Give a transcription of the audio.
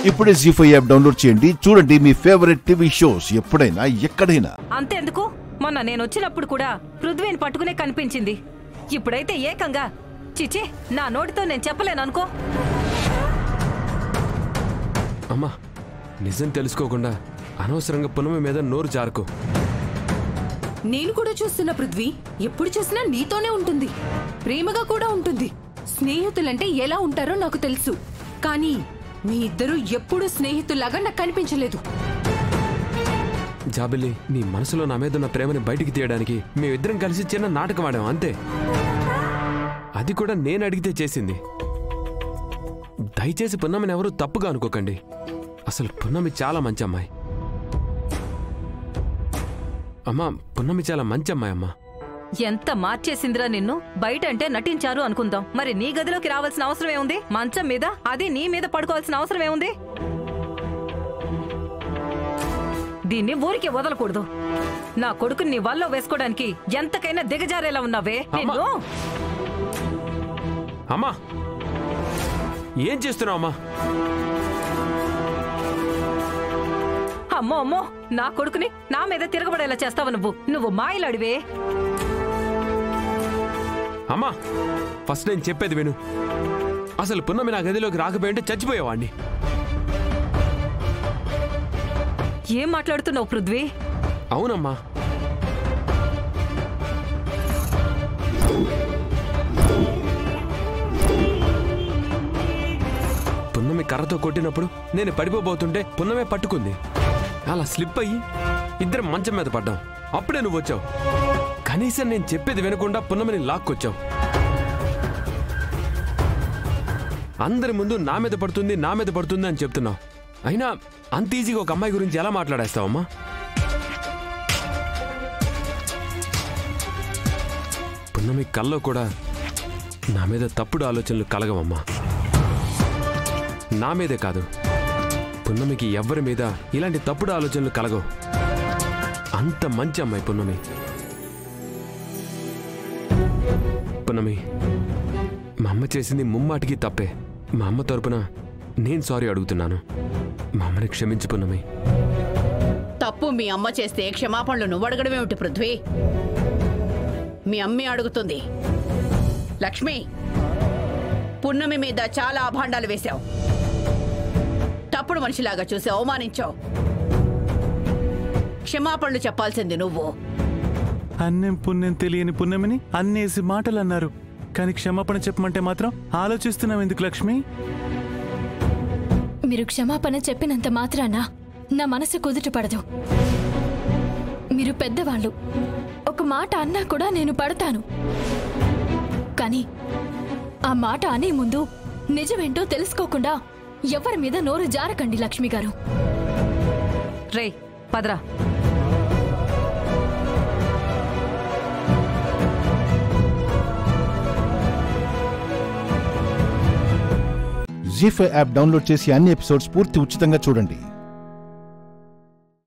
ఇప్పుడే జీ5 app download చేయండి. చూడండి మీ ఫేవరెట్ టీవీ షోస్ ఎప్పుడైనా ఎక్కడైనా. అంతేందుకు, మొన్న నేను వచ్చినప్పుడు కూడా పృథ్వీని పట్టుకునే కనిపించింది. ఇప్పుడైతే ఏకంగా చిచి నా నోటితో నేను చెప్పలేననుకో. అమ్మా, నిజం తెలుసుకోకుండా అనవసరంగా పునమి మీద నోరు జారుకో. నేను కూడా చూస్తున్నా పృథ్వీ, ఎప్పుడు చూసినా నీతోనే ఉంటుంది, ప్రేమగా కూడా ఉంటుంది. స్నేహితులంటే ఎలా ఉంటారో నాకు తెలుసు, కానీ మీ ఇద్దరు ఎప్పుడూ స్నేహితుల్లాగా నాకు కనిపించలేదు. జాబిల్లి, నీ మనసులో నా మీద ఉన్న ప్రేమని బయటికి తీయడానికి మేమిద్దరం కలిసి చిన్న నాటకం ఆడాం అంతే. అది కూడా నేను అడిగితే చేసింది. దయచేసి పున్నమిని ఎవరూ తప్పుగా అనుకోకండి. అసలు పున్నమి చాలా మంచి అమ్మాయి. అమ్మా, పున్నమి చాలా మంచి అమ్మాయి అమ్మా. ఎంత మార్చేసిందిరా నిన్ను. బయట అంటే నటించారు అనుకుందాం, మరి నీ గదిలోకి రావాల్సిన అవసరమే ఉంది? మంచం మీద, అది నీ మీద పడుకోవాల్సిన అవసరమే ఉంది? దీన్ని ఊరికే వదలకూడదు. నా కొడుకుని నీ వల్ల వేసుకోవడానికి ఎంతకైనా దిగజారేలా ఉన్నావే నిన్ను. అమ్మా, ఏం చేస్తున్నావు అమ్మా? అమ్మో అమ్మో, నా కొడుకుని నా మీద తిరగబడేలా చేస్తావు నువ్వు మాయలాడివే. అమ్మా, ఫస్ట్ నేను చెప్పేది విను. అసలు పున్నమి నా గదిలోకి రాకపోయింటే చచ్చిపోయేవాడిని. ఏం మాట్లాడుతున్నావు పృథ్వీ? అవునమ్మా, పున్నమి కర్రతో కొట్టినప్పుడు నేను పడిపోబోతుంటే పున్నమే పట్టుకుంది. అలా స్లిప్ అయ్యి ఇద్దరం మంచం మీద పడ్డాం. అప్పుడే నువ్వు వచ్చావు. కనీసం నేను చెప్పేది వినకుండా పున్నమిని లాక్కొచ్చావు. అందరి ముందు నా మీద పడుతుంది అని చెప్తున్నావు. అయినా అంత ఈజీగా ఒక అమ్మాయి గురించి ఎలా మాట్లాడేస్తావమ్మా? పున్నమి కల్లో కూడా నా మీద తప్పుడు ఆలోచనలు కలగవమ్మా. నా మీదే కాదు, పున్నమికి ఎవ్వరి మీద ఇలాంటి తప్పుడు ఆలోచనలు కలగవు. అంత మంచి అమ్మాయి పున్నమి. పున్నమి, మా అమ్మ చేసింది ముమ్మాటికి తప్పే. మా అమ్మ తరపున నేను సారీ అడుగుతున్నాను. మా అమ్మని క్షమించు పున్నమి. తప్పు మీ అమ్మ చేస్తే క్షమాపణలు నువ్వు అడగడమేమిటి పృథ్వీ? మీ అమ్మే అడుగుతుంది. లక్ష్మి, పున్నమి మీద చాలా అభాండాలు వేశావు. తప్పుడు మనిషిలాగా చూసి అవమానించావు. క్షమాపణలు చెప్పాల్సింది నువ్వు. అన్నం పుణ్యం తెలియని పున్నమిని అన్నేసి మాటలు అన్నారు, కానీ క్షమాపణ చెప్పమంటే మాత్రం ఆలోచిస్తున్నాం ఎందుకు లక్ష్మి? మీరు క్షమాపణ చెప్పినంత మాత్రాన నా మనసు కుదుట పడదు. మీరు పెద్దవాళ్ళు, ఒక మాట అన్నా కూడా నేను పడతాను. కానీ ఆ మాట అనే ముందు నిజమేంటో తెలుసుకోకుండా ఎవరి మీద నోరు జారకండి లక్ష్మి గారు. రే పదరా. జీ5 యాప్ డౌన్లోడ్ చేసి అన్ని ఎపిసోడ్స్ పూర్తి ఉచితంగా చూడండి.